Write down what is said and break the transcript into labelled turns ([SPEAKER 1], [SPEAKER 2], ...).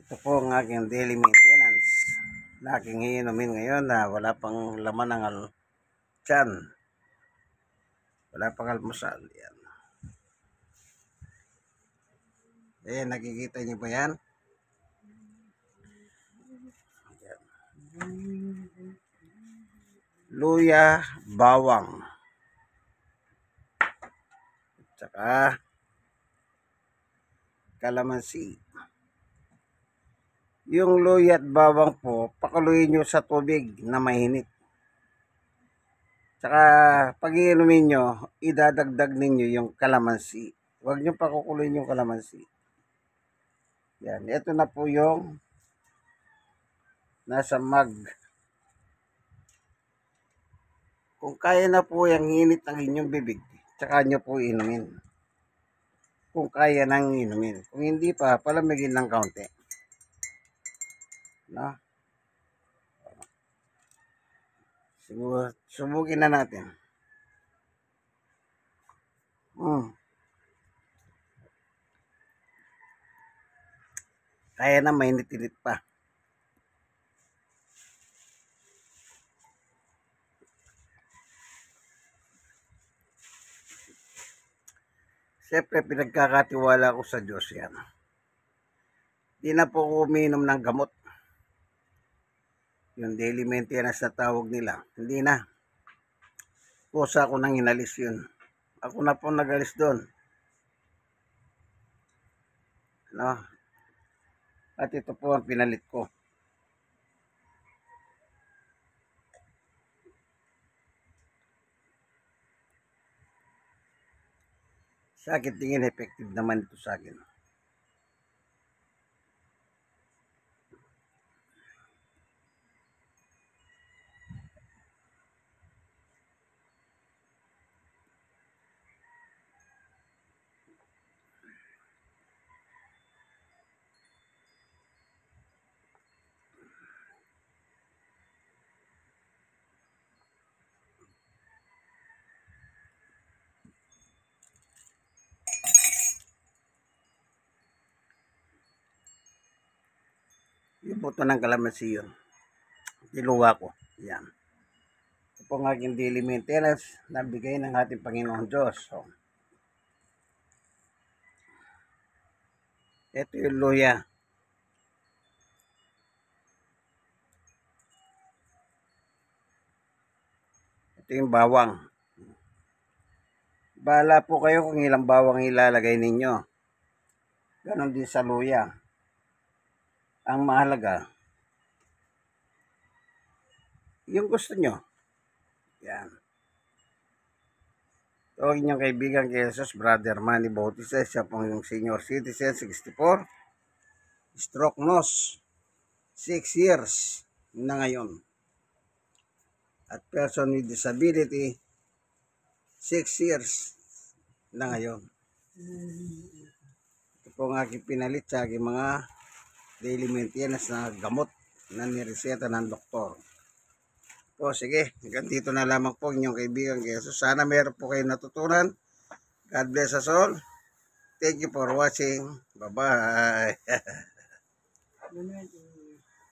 [SPEAKER 1] Ito po ang aking daily maintenance na aking iinumin ngayon na wala pang laman ng tiyan. Wala pang almusal. Yan. Ayan, nakikita niyo ba yan? Yan. Luya, bawang. Tsaka kalamansi. Yung luya at bawang po, pakuluin nyo sa tubig na mainit. Tsaka pag iinumin nyo, idadagdag ninyo yung kalamansi. Huwag nyo pakukuluin yung kalamansi. Yan, ito na po yung nasa mug. Kung kaya na po yung init ng inyong bibig, tsaka nyo po inumin. Kung kaya nang inumin. Kung hindi pa, palamigin ng kaunti. No? Siguro, subukin na natin. Kaya na, mainit-init pa. Siyempre, pinagkakatiwala ko sa Diyos yan. Di na po ako uminom ng gamot. Yung daily maintenance na tawag nila. Hindi na. Kusa ko nang inalis yun. Ako na po nagalis doon. No? At ito po ang pinalit ko. Sa akin tingin, effective naman ito sa akin. Yung buto ng kalamansi yun. Diluwa ko. Yan. Ito po ang aking daily maintenance na bigay ng ating Panginoon Diyos. So, ito yung luya. Ito yung bawang. Bahala po kayo kung ilang bawang ilalagay ninyo. Ganon din sa luya. Ang mahalaga, yung gusto nyo. Yan. So, inyong kaibigan kay Jesus, Brother Manny Bautista, siya pong yung senior citizen, 64. Stroke nose, 6 years na ngayon. At person with disability, 6 years na ngayon. Ito po ang aking pinalit sa aking mga daily maintenance na gamot na nireseta ng doktor. So, sige, hanggang dito na lamang po inyong kaibigan kay Jesus. Sana meron po kayong natutunan. God bless us all. Thank you for watching. Bye-bye.